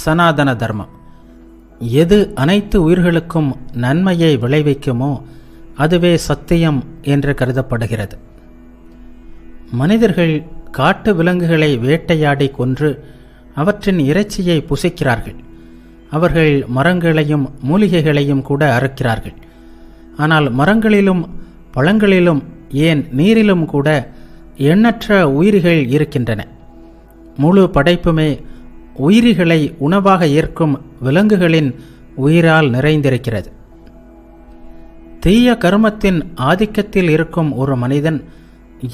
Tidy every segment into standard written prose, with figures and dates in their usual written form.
சனாதன தர்மம். எது அனைத்து உயிர்களுக்கும் நன்மையை விளைவிக்குமோ அதுவே சத்தியம் என்று கருதப்படுகிறது. மனிதர்கள் காட்டு விலங்குகளை வேட்டையாடி கொன்று அவற்றின் இறைச்சியை புசிக்கிறார்கள். அவர்கள் மரங்களையும் மூலிகைகளையும் கூட அறுக்கிறார்கள். ஆனால் மரங்களிலும் பழங்களிலும், ஏன் நீரிலும் கூட எண்ணற்ற உயிரிகள் இருக்கின்றன. முழு படைப்புமே உயிரிகளை உணவாக ஏற்கும் விலங்குகளின் உயிரால் நிறைந்திருக்கிறது. தீய கர்மத்தின் ஆதிக்கத்தில் இருக்கும் ஒரு மனிதன்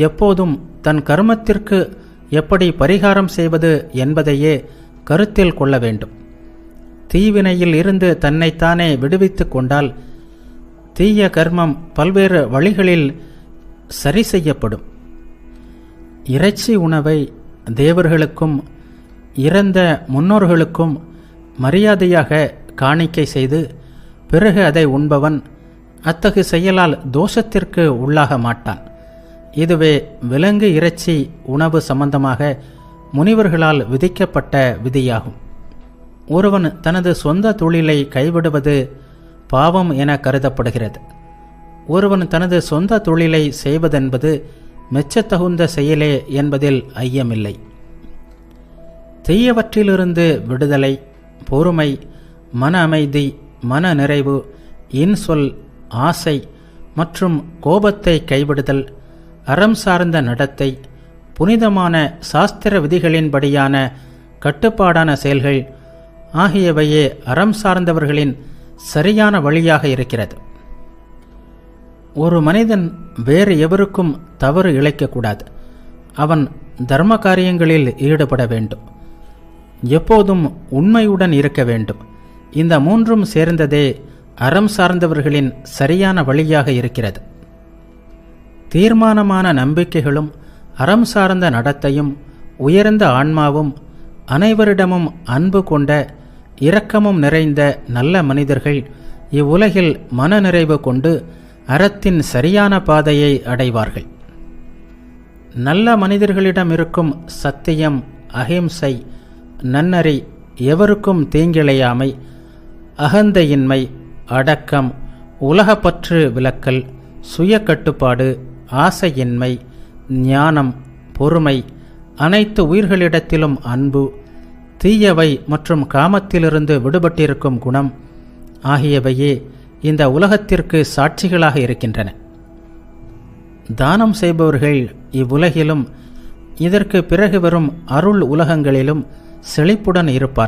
எப்போதும் தன் கர்மத்திற்கு எப்படி பரிகாரம் செய்வது என்பதையே கருத்தில் கொள்ள வேண்டும். தீவினையில் இருந்து தன்னைத்தானே விடுவித்துக் கொண்டால் தீய கர்மம் பல்வேறு வழிகளில் சரி செய்யப்படும். இறைச்சி உணவை தேவர்களுக்கும் இறந்த முன்னோர்களுக்கும் மரியாதையாக காணிக்கை செய்து பிறகு அதை உண்பவன் அத்தகு செயலால் தோஷத்திற்கு உள்ளாக மாட்டான். இதுவே விலங்கு இறைச்சி உணவு சம்பந்தமாக முனிவர்களால் விதிக்கப்பட்ட விதியாகும். ஒருவன் தனது சொந்த தொழிலை கைவிடுவது பாவம் என கருதப்படுகிறது. ஒருவன் தனது சொந்த தொழிலை செய்வதென்பது மெச்சத்தகுந்த செயலே என்பதில் ஐயமில்லை. தீயவற்றிலிருந்து விடுதலை, பொறுமை, மன அமைதி, மன நிறைவு, இன்சொல், ஆசை மற்றும் கோபத்தை கைவிடுதல், அறம் சார்ந்த நடத்தை, புனிதமான சாஸ்திர விதிகளின்படியான கட்டுப்பாடான செயல்கள் ஆகியவையே அறம் சார்ந்தவர்களின் சரியான வழியாக இருக்கிறது. ஒரு மனிதன் வேறு எவருக்கும் தவறு இழைக்கக்கூடாது. அவன் தர்ம காரியங்களில் ஈடுபட வேண்டும். எப்போதும் உண்மையுடன் இருக்க வேண்டும். இந்த மூன்றும் சேர்ந்ததே அறம் சார்ந்தவர்களின் சரியான வழியாக இருக்கிறது. தீர்மானமான நம்பிக்கைகளும் அறம் சார்ந்த நடத்தையும் உயர்ந்த ஆன்மாவும் அனைவரிடமும் அன்பு கொண்ட இரக்கமும் நிறைந்த நல்ல மனிதர்கள் இவ்வுலகில் மனநிறைவு கொண்டு அறத்தின் சரியான பாதையை அடைவார்கள். நல்ல மனிதர்களிடம் இருக்கும் சத்தியம், அஹிம்சை, நன்னறி, எவருக்கும் தீங்கிழையாமை, அகந்தையின்மை, அடக்கம், உலகப்பற்று விலக்கல், சுய கட்டுப்பாடு, ஆசையின்மை, ஞானம், பொறுமை, அனைத்து உயிர்களிடத்திலும் அன்பு, தீயவை மற்றும் காமத்திலிருந்து விடுபட்டிருக்கும் குணம் ஆகியவையே இந்த உலகத்திற்கு சாட்சிகளாக இருக்கின்றன. தானம் செய்பவர்கள் இவ்வுலகிலும் இதற்கு பிறகு வரும் அருள் உலகங்களிலும் செழிப்புடன் இருப்பார்கள்.